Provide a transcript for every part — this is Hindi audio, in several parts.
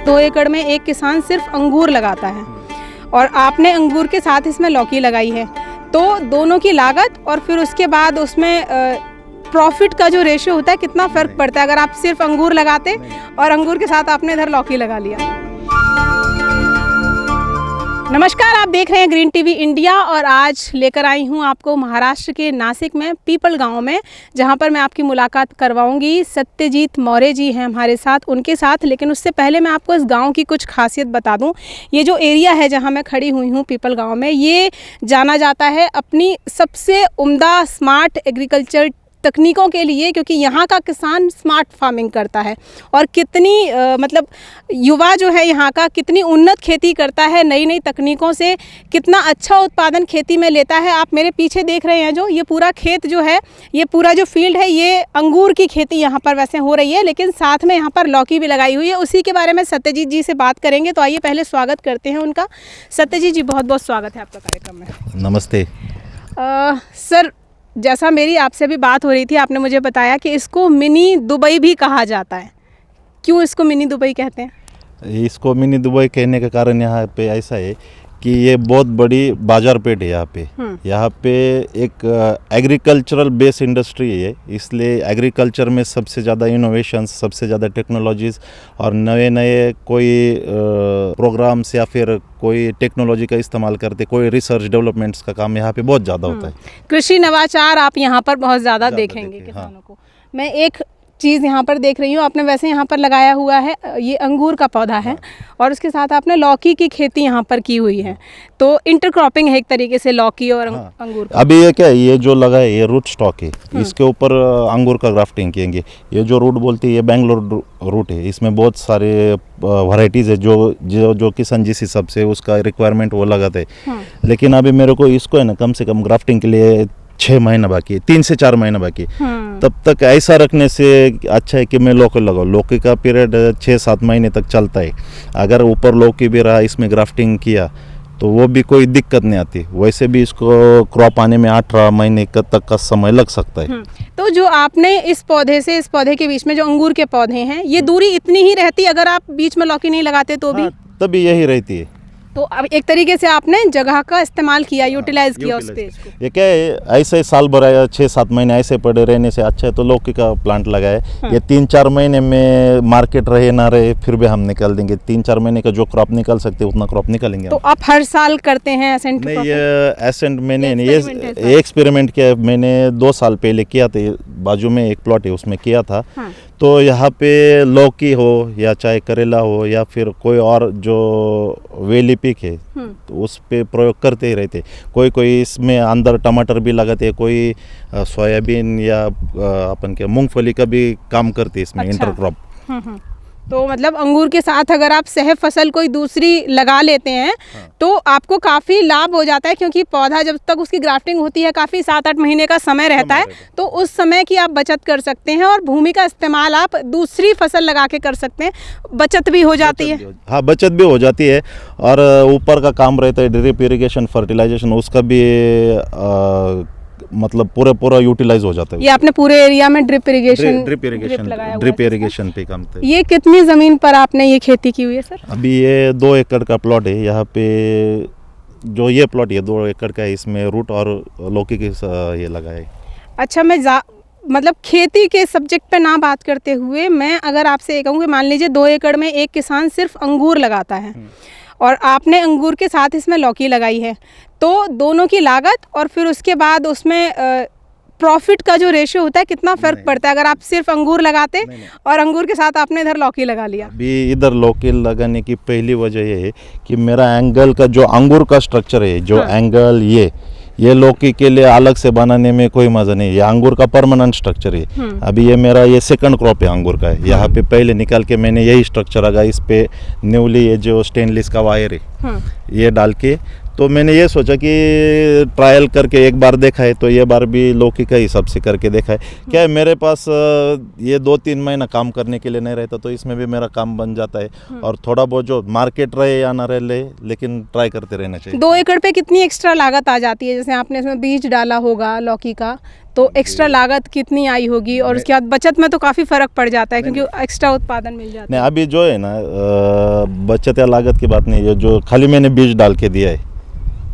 2 एकड़ में एक किसान सिर्फ अंगूर लगाता है और आपने अंगूर के साथ इसमें लौकी लगाई है, तो दोनों की लागत और फिर उसके बाद उसमें प्रॉफिट का जो रेशियो होता है कितना फ़र्क पड़ता है अगर आप सिर्फ अंगूर लगाते और अंगूर के साथ आपने इधर लौकी लगा लिया। नमस्कार, आप देख रहे हैं ग्रीन टीवी इंडिया और आज लेकर आई हूं आपको महाराष्ट्र के नासिक में पीपल गांव में, जहां पर मैं आपकी मुलाकात करवाऊंगी। सत्यजीत मौर्य जी हैं हमारे साथ, उनके साथ। लेकिन उससे पहले मैं आपको इस गांव की कुछ खासियत बता दूं। ये जो एरिया है जहां मैं खड़ी हुई हूं पीपल गांव में, ये जाना जाता है अपनी सबसे उम्दा स्मार्ट एग्रीकल्चर तकनीकों के लिए, क्योंकि यहाँ का किसान स्मार्ट फार्मिंग करता है और कितनी मतलब युवा जो है यहाँ का कितनी उन्नत खेती करता है, नई नई तकनीकों से कितना अच्छा उत्पादन खेती में लेता है। आप मेरे पीछे देख रहे हैं जो ये पूरा खेत जो है, ये पूरा जो फील्ड है, ये अंगूर की खेती यहाँ पर वैसे हो रही है, लेकिन साथ में यहाँ पर लौकी भी लगाई हुई है। उसी के बारे में सत्यजीत जी से बात करेंगे। तो आइए पहले स्वागत करते हैं उनका। सत्यजीत जी, बहुत बहुत स्वागत है आपका कार्यक्रम में। नमस्ते सर, जैसा मेरी आपसे भी बात हो रही थी, आपने मुझे बताया कि इसको मिनी दुबई भी कहा जाता है। क्यों इसको मिनी दुबई कहते हैं? इसको मिनी दुबई कहने का कारण यहाँ पे ऐसा है कि ये बहुत बड़ी बाजार पेट है यहाँ पे एक एग्रीकल्चरल बेस इंडस्ट्री है, इसलिए एग्रीकल्चर में सबसे ज़्यादा इनोवेशंस, सबसे ज़्यादा टेक्नोलॉजीज़ और नए नए कोई प्रोग्राम्स या फिर कोई टेक्नोलॉजी का इस्तेमाल करते, कोई रिसर्च डेवलपमेंट्स का काम यहाँ पे बहुत ज़्यादा होता है। कृषि नवाचार आप यहाँ पर बहुत ज़्यादा देखेंगे किसानों को। मैं एक चीज़ यहाँ पर देख रही हूँ, आपने वैसे यहाँ पर लगाया हुआ है, ये अंगूर का पौधा है और उसके साथ आपने लौकी की खेती यहाँ पर की हुई है। तो इंटरक्रॉपिंग है एक तरीके से लौकी और अंगूर का। अभी ये क्या है, ये जो लगा है ये रूट स्टॉक है, इसके ऊपर अंगूर का ग्राफ्टिंग किएंगे। ये जो रूट बोलते हैं ये बेंगलोर रूट है, इसमें बहुत सारे वैरायटीज़ है जो किसान जिस हिसाब से उसका रिक्वायरमेंट वो लगाते हैं। लेकिन अभी मेरे को इसको है ना कम से कम ग्राफ्टिंग के लिए 6 महीना बाकी है, 3 से 4 महीना बाकी है। तब तक ऐसा रखने से अच्छा है कि मैं लौकी लगाऊँ। लौकी का पीरियड 6-7 महीने तक चलता है। अगर ऊपर लौकी भी रहा, इसमें ग्राफ्टिंग किया तो वो भी कोई दिक्कत नहीं आती। वैसे भी इसको क्रॉप आने में 18 महीने तक का समय लग सकता है। तो जो आपने इस पौधे से इस पौधे के बीच में जो अंगूर के पौधे हैं, ये दूरी इतनी ही रहती अगर आप बीच में लौकी नहीं लगाते तो भी? तभी यही रहती है। तो अब एक तरीके से आपने जगह का इस्तेमाल किया, यूटिलाइज किया उस स्पेस को। ये क्या है, ऐसे साल भर 6-7 महीने ऐसे पड़े रहने से अच्छा है तो लौकी का प्लांट लगाए। ये 3-4 महीने में मार्केट रहे ना रहे फिर भी हम निकाल देंगे। 3-4 महीने का जो क्रॉप निकाल सकते उतना क्रॉप निकालेंगे। तो आप हर साल करते हैं एसेंट? नहीं, ये एसेंट मैंने नहीं, ये एक्सपेरिमेंट किया। मैंने 2 साल पहले किया था, बाजू में एक प्लॉट है उसमें किया था। तो यहाँ पे लौकी हो या चाहे करेला हो या फिर कोई और जो वेली पिक है तो उस पे प्रयोग करते ही रहते। कोई इसमें अंदर टमाटर भी लगाते, कोई सोयाबीन या अपन के मूंगफली का भी काम करते इसमें। अच्छा। इंटरक्रॉप। तो मतलब अंगूर के साथ अगर आप सह फसल कोई दूसरी लगा लेते हैं तो आपको काफ़ी लाभ हो जाता है, क्योंकि पौधा जब तक उसकी ग्राफ्टिंग होती है काफ़ी 7-8 महीने का समय रहता है। तो उस समय की आप बचत कर सकते हैं और भूमि का इस्तेमाल आप दूसरी फसल लगा के कर सकते हैं। बचत भी हो जाती है। हाँ, बचत भी हो जाती है और ऊपर का काम रहता है ड्रिप इरिगेशन, फर्टिलाइजेशन, उसका भी मतलब पूरा यूटिलाइज हो जाता है। ये आपने पूरे एरिया में ड्रिप इरिगेशन पे काम था। ये कितनी ज़मीन पर आपने ये खेती की हुई है सर? अभी ये 2 एकड़ का प्लॉट है। यहाँ पे जो ये प्लॉट है 2 एकड़ का है, इसमें रूट और लौकी की ये लगा है। अच्छा, मैं मतलब खेती के सब्जेक्ट पे ना बात करते हुए मैं अगर आपसे ये कहूँ कि मान लीजिए 2 एकड़ में एक किसान सिर्फ अंगूर लगाता है और आपने अंगूर के साथ इसमें लौकी लगाई है, तो दोनों की लागत और फिर उसके बाद उसमें प्रॉफिट का जो रेशियो होता है कितना फ़र्क पड़ता है अगर आप सिर्फ अंगूर लगाते और अंगूर के साथ आपने इधर लौकी लगा लिया? अभी इधर लौकी लगाने की पहली वजह ये है कि मेरा एंगल का जो अंगूर का स्ट्रक्चर है, जो एंगल ये लौकी के लिए अलग से बनाने में कोई मज़ा नहीं है। ये अंगूर का परमानेंट स्ट्रक्चर है। अभी ये मेरा ये सेकंड क्रॉप है अंगूर का है। यहाँ पे पहले निकाल के मैंने यही स्ट्रक्चर लगा, इस पे न्यूली ये जो स्टेनलेस का वायर है ये डाल के। तो मैंने ये सोचा कि ट्रायल करके एक बार देखा है तो ये बार भी लौकी का हिसाब से करके देखा है। क्या है, मेरे पास ये 2-3 महीना काम करने के लिए नहीं रहता तो इसमें भी मेरा काम बन जाता है और थोड़ा बहुत जो मार्केट रहे या ना रहे लेकिन ट्राई करते रहना चाहिए। 2 एकड़ पे कितनी एक्स्ट्रा लागत आ जाती है? जैसे आपने इसमें बीज डाला होगा लौकी का, तो एक्स्ट्रा लागत कितनी आई होगी, और उसके बाद बचत में तो काफ़ी फ़र्क पड़ जाता है क्योंकि एक्स्ट्रा उत्पादन मिल जाता नहीं, अभी जो है ना बचत या लागत की बात नहीं है, जो खाली मैंने बीज डाल के दिया है,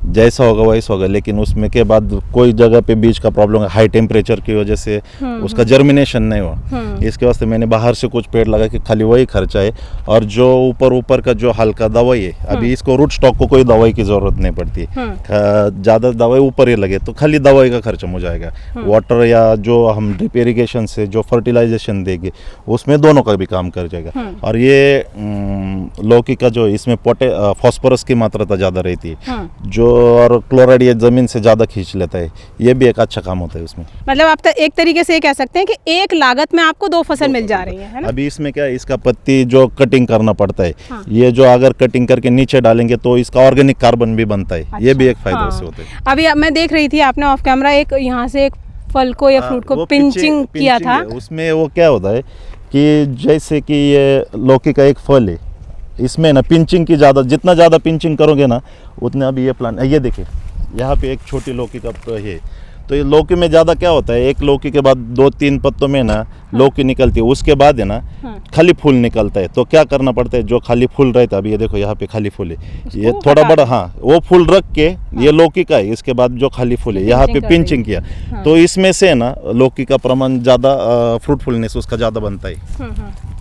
जैसा होगा वैसा होगा, लेकिन उसमें के बाद कोई जगह पे बीज का प्रॉब्लम है, हाई टेम्परेचर की वजह से उसका जर्मिनेशन नहीं हुआ, इसके वास्ते मैंने बाहर से कुछ पेड़ लगा के खाली वही खर्चा है। और जो ऊपर का जो हल्का दवाई है, अभी इसको रूट स्टॉक को कोई दवाई की ज़रूरत नहीं पड़ती, ज़्यादा दवाई ऊपर ही लगे तो खाली दवाई का खर्चा हो जाएगा। वाटर या जो हम ड्रिप इरीगेशन से जो फर्टिलाइजेशन देंगे उसमें दोनों का भी काम कर जाएगा। और ये लौकी का जो इसमें फॉस्फोरस की मात्रा ज़्यादा रहती है, जो और क्लोराइड ये जमीन से ज़्यादा खींच लेता है, ये भी एक अच्छा काम होता है उसमें। मतलब आप एक तरीके से ये कह सकते हैं कि एक लागत में आपको दो फसल मिल जा रही है ना? अभी इसमें क्या है, इसका पत्ती जो कटिंग करना पड़ता है, ये जो अगर कटिंग करके नीचे डालेंगे तो इसका ऑर्गेनिक कार्बन भी बनता है, ये भी एक फायदा उससे होता है। अभी मैं देख रही थी आपने ऑफ कैमरा एक यहाँ से एक फल को या फ्रूट को पिंचिंग किया था, उसमें वो क्या होता है कि जैसे कि ये लौकी का एक फल है, इसमें ना पिंचिंग की ज़्यादा, जितना ज़्यादा पिंचिंग करोगे ना उतने। अभी ये प्लांट, ये देखिए यहाँ पे एक छोटी लौकी का है, तो ये लौकी में ज़्यादा क्या होता है, एक लौकी के बाद 2-3 पत्तों में ना लौकी निकलती है, उसके बाद है ना खाली फूल निकलता है। तो क्या करना पड़ता है, जो खाली फूल रहता है, अभी ये देखो यहाँ पे खाली फूल है, ये थोड़ा बड़ा, हाँ वो फूल रख के ये लौकी का है, इसके बाद जो खाली फूल है यहाँ पे पिंचिंग किया, तो इसमें से ना लौकी का प्रमाण ज़्यादा, फ्रूटफुलनेस उसका ज़्यादा बनता है।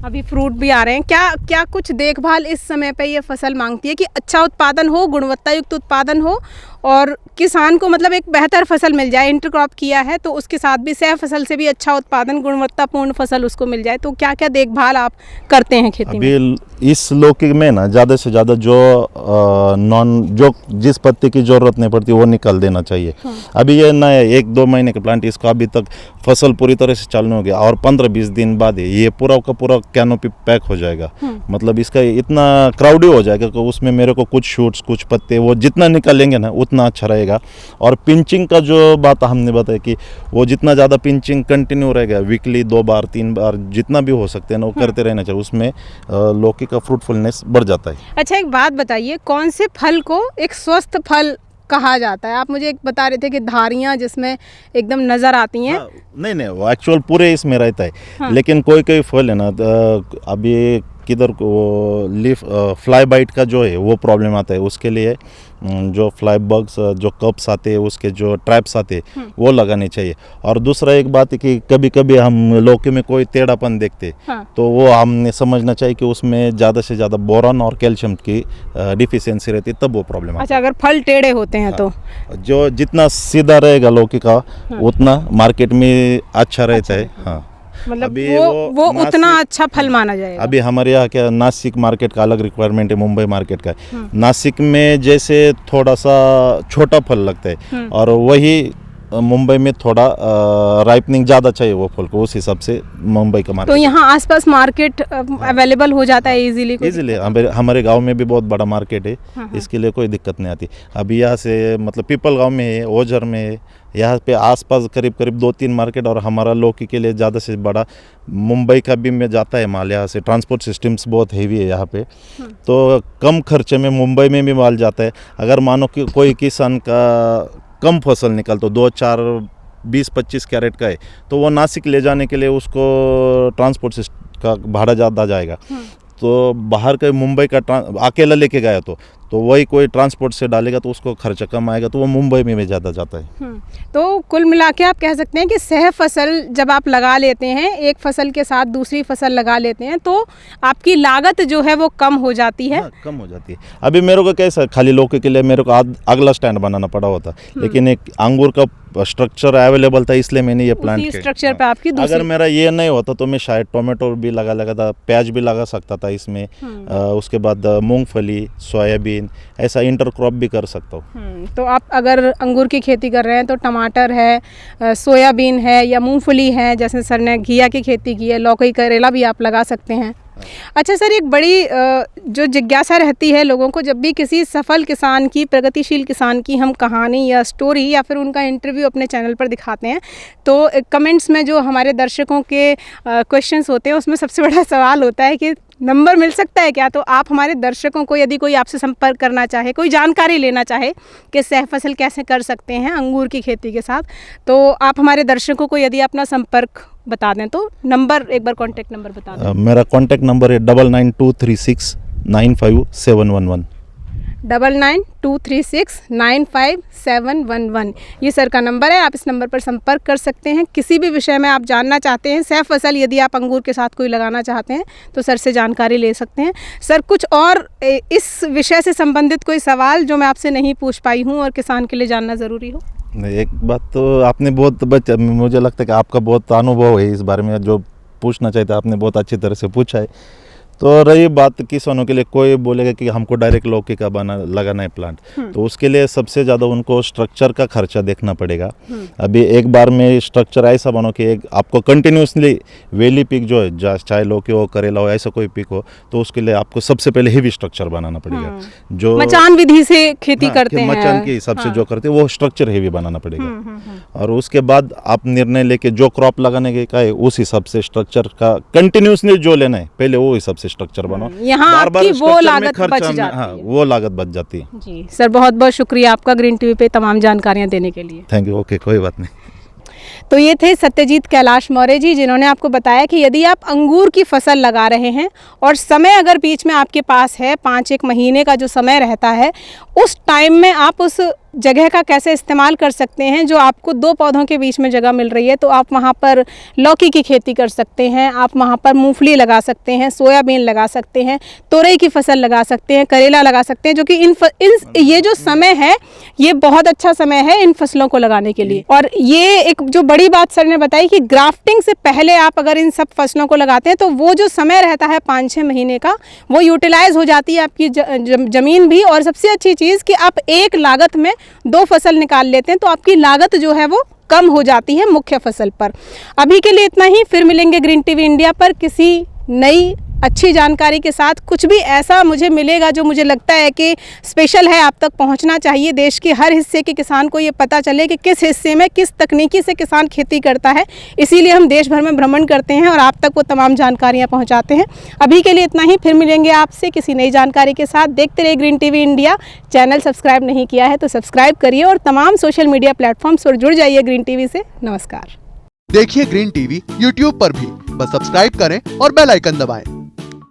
अभी फ्रूट भी आ रहे हैं, क्या कुछ देखभाल इस समय पे ये फसल मांगती है कि अच्छा उत्पादन हो, गुणवत्ता युक्त उत्पादन हो और किसान को मतलब एक बेहतर फसल मिल जाए। इंटरक्रॉप किया है तो उसके साथ भी सह फसल से भी अच्छा उत्पादन, गुणवत्तापूर्ण फसल उसको मिल जाए, तो क्या क्या देखभाल आप करते हैं खेती में? अभी इस लौकी में ना ज़्यादा से ज़्यादा जो जिस पत्ती की ज़रूरत नहीं पड़ती वो निकाल देना चाहिए। अभी ये नया 1-2 महीने का प्लांट, इसको अभी तक फसल पूरी तरह से चालू हो गया और 15-20 दिन बाद ये पूरा का पूरा कैनोपी पैक हो जाएगा। मतलब इसका इतना क्राउडी हो जाएगा कि उसमें मेरे को कुछ शूट्स, कुछ पत्ते, वो जितना निकालेंगे ना उतना अच्छा रहेगा। और पिंचिंग का जो बात हमने बताया कि वो जितना ज़्यादा पिंचिंग कंटिन्यू रहेगा, वीकली 2 बार 3 बार जितना भी हो सकते हैं ना वो करते रहना चाहिए, उसमें लौकी का फ्रूटफुलनेस बढ़ जाता है। अच्छा, एक बात बताइए, कौन से फल को एक स्वस्थ फल कहा जाता है? आप मुझे एक बता रहे थे कि धारियाँ जिसमें एकदम नज़र आती हैं। नहीं, वो एक्चुअल पूरे इसमें रहता है। लेकिन कोई फल है ना, अभी किधर को लीफ फ्लाई बाइट का जो है वो प्रॉब्लम आता है, उसके लिए जो फ्लाई बग्स, जो कप्स आते हैं, उसके जो ट्रैप्स आते हैं वो लगाने चाहिए। और दूसरा एक बात है कि कभी कभी हम लौकी में कोई टेढ़ापन देखते तो वो हमने समझना चाहिए कि उसमें ज़्यादा से ज़्यादा बोरॉन और कैल्शियम की डिफिशियंसी रहती है, तब वो प्रॉब्लम आता है। अच्छा, अगर फल टेढ़े होते हैं तो जो जितना सीधा रहेगा लौकी का उतना मार्केट में अच्छा रहता है। हाँ, मतलब वो उतना अच्छा फल माना जाएगा। अभी हमारे यहाँ क्या नासिक मार्केट का अलग रिक्वायरमेंट है, मुंबई मार्केट का है। नासिक में जैसे थोड़ा सा छोटा फल लगता है और वही मुंबई में थोड़ा राइपनिंग ज़्यादा चाहिए वो फल को, उस हिसाब से मुंबई का मार्केट। तो यहाँ आसपास मार्केट अवेलेबल हो जाता है इजीली? हमारे गांव में भी बहुत बड़ा मार्केट है, इसके लिए कोई दिक्कत नहीं आती। अभी यहाँ से मतलब पीपल गांव में है, ओझर में है, यहाँ पे आसपास करीब 2-3 मार्केट। और हमारा लौकी के लिए ज़्यादा से बड़ा मुंबई का भी में जाता है माल, यहाँ से ट्रांसपोर्ट सिस्टम्स बहुत हेवी है यहाँ पे, तो कम खर्चे में मुंबई में भी माल जाता है। अगर मानो कि कोई किसान का कम फसल निकल तो 2-4 20-25 कैरेट का है तो वो नासिक ले जाने के लिए उसको ट्रांसपोर्ट का भाड़ा ज़्यादा जाएगा। तो बाहर के मुंबई का अकेला लेके गया तो वही कोई ट्रांसपोर्ट से डालेगा तो उसको खर्चा कम आएगा, तो वो मुंबई में भी ज़्यादा जाता है। तो कुल मिला के आप कह सकते हैं कि सह फसल जब आप लगा लेते हैं, एक फसल के साथ दूसरी फसल लगा लेते हैं, तो आपकी लागत जो है वो कम हो जाती है। हाँ, कम हो जाती है। अभी मेरे को कैसा, खाली लौकी के लिए मेरे को अगला स्टैंड बनाना पड़ा होता, लेकिन एक अंगूर का स्ट्रक्चर अवेलेबल था इसलिए मैंने ये प्लांट किया। स्ट्रक्चर पे आपकी अगर मेरा ये नहीं होता तो मैं शायद टोमेटो भी लगा था, प्याज भी लगा सकता था इसमें, उसके बाद मूंगफली, सोयाबीन, ऐसा इंटरक्रॉप भी कर सकता हूँ। तो आप अगर अंगूर की खेती कर रहे हैं तो टमाटर है, सोयाबीन है या मूंगफली है, जैसे सर ने घिया की खेती की है, लौकी करेला भी आप लगा सकते हैं। अच्छा सर, एक बड़ी जो जिज्ञासा रहती है लोगों को, जब भी किसी सफल किसान की, प्रगतिशील किसान की हम कहानी या स्टोरी या फिर उनका इंटरव्यू अपने चैनल पर दिखाते हैं तो कमेंट्स में जो हमारे दर्शकों के क्वेश्चंस होते हैं उसमें सबसे बड़ा सवाल होता है कि नंबर मिल सकता है क्या? तो आप हमारे दर्शकों को यदि कोई आपसे संपर्क करना चाहे, कोई जानकारी लेना चाहे कि सह फसल कैसे कर सकते हैं अंगूर की खेती के साथ, तो आप हमारे दर्शकों को यदि अपना संपर्क बता दें तो नंबर, एक बार कॉन्टैक्ट नंबर बता दें। मेरा कॉन्टैक्ट नंबर है 9923695711। 9923695711 ये सर का नंबर है। आप इस नंबर पर संपर्क कर सकते हैं। किसी भी विषय में आप जानना चाहते हैं, सह फसल यदि आप अंगूर के साथ कोई लगाना चाहते हैं तो सर से जानकारी ले सकते हैं। सर, कुछ और इस विषय से संबंधित कोई सवाल जो मैं आपसे नहीं पूछ पाई हूँ और किसान के लिए जानना ज़रूरी हो? एक बात तो आपने मुझे लगता है कि आपका बहुत अनुभव है इस बारे में, जो पूछना चाहिए था आपने बहुत अच्छी तरह से पूछा है। तो रही बात किसानों के लिए, कोई बोलेगा कि हमको डायरेक्ट लौकी का लगाना है प्लांट, तो उसके लिए सबसे ज़्यादा उनको स्ट्रक्चर का खर्चा देखना पड़ेगा। अभी एक बार में स्ट्रक्चर ऐसा बनो कि एक आपको कंटिन्यूसली वेली पिक जो है, चाहे लौकी हो, करेला हो, ऐसा कोई पिक हो, तो उसके लिए आपको सबसे पहले हेवी स्ट्रक्चर बनाना पड़ेगा। जो मचान विधि से खेती करते हैं, मचान के हिसाब से जो करते हैं वो स्ट्रक्चर हेवी बनाना पड़ेगा। और उसके बाद आप निर्णय लेके जो क्रॉप लगाने का है उस हिसाब से स्ट्रक्चर का कंटिन्यूसली जो लेना है पहले वो हिसाब से स्ट्रक्चर बनाओ। यहाँ आपकी वो लागत बच जाती है। हाँ, वो लागत बच जाती है। जी सर, बहुत बहुत शुक्रिया आपका ग्रीन टीवी पे तमाम जानकारियाँ देने के लिए। Thank you. ओके, कोई बात नहीं। तो ये थे सत्यजीत कैलाश मौर्य जी, जिन्होंने आपको बताया कि यदि आप अंगूर की फसल लगा रहे हैं और समय अगर बीच में आपके पास है, 5-1 महीने का जो समय रहता है, उस टाइम में आप उस जगह का कैसे इस्तेमाल कर सकते हैं। जो आपको 2 पौधों के बीच में जगह मिल रही है तो आप वहाँ पर लौकी की खेती कर सकते हैं, आप वहाँ पर मूंगफली लगा सकते हैं, सोयाबीन लगा सकते हैं, तोरई की फसल लगा सकते हैं, करेला लगा सकते हैं, जो कि ये जो समय है ये बहुत अच्छा समय है इन फसलों को लगाने के लिए। और ये एक जो बड़ी बात सर ने बताई कि ग्राफ्टिंग से पहले आप अगर इन सब फसलों को लगाते हैं तो वो जो समय रहता है 5-6 महीने का, वो यूटिलाइज हो जाती है आपकी ज़मीन भी। और सबसे अच्छी चीज़ कि आप एक लागत में 2 फसल निकाल लेते हैं तो आपकी लागत जो है वो कम हो जाती है मुख्य फसल पर। अभी के लिए इतना ही, फिर मिलेंगे ग्रीन टीवी इंडिया पर किसी नई अच्छी जानकारी के साथ। कुछ भी ऐसा मुझे मिलेगा जो मुझे लगता है कि स्पेशल है, आप तक पहुंचना चाहिए। देश के हर हिस्से के किसान को ये पता चले कि किस हिस्से में किस तकनीकी से किसान खेती करता है। इसीलिए हम देश भर में भ्रमण करते हैं और आप तक वो तमाम जानकारियां पहुंचाते हैं। अभी के लिए इतना ही, फिर मिलेंगे आपसे किसी नई जानकारी के साथ। देखते रहिए green TV India. Channel subscribe नहीं किया है तो सब्सक्राइब करिए और तमाम सोशल मीडिया प्लेटफॉर्म्स पर जुड़ जाइए ग्रीन टीवी से। नमस्कार। देखिए ग्रीन टीवी यूट्यूब पर भी, बस सब्सक्राइब करें और बेल आइकन दबाएं।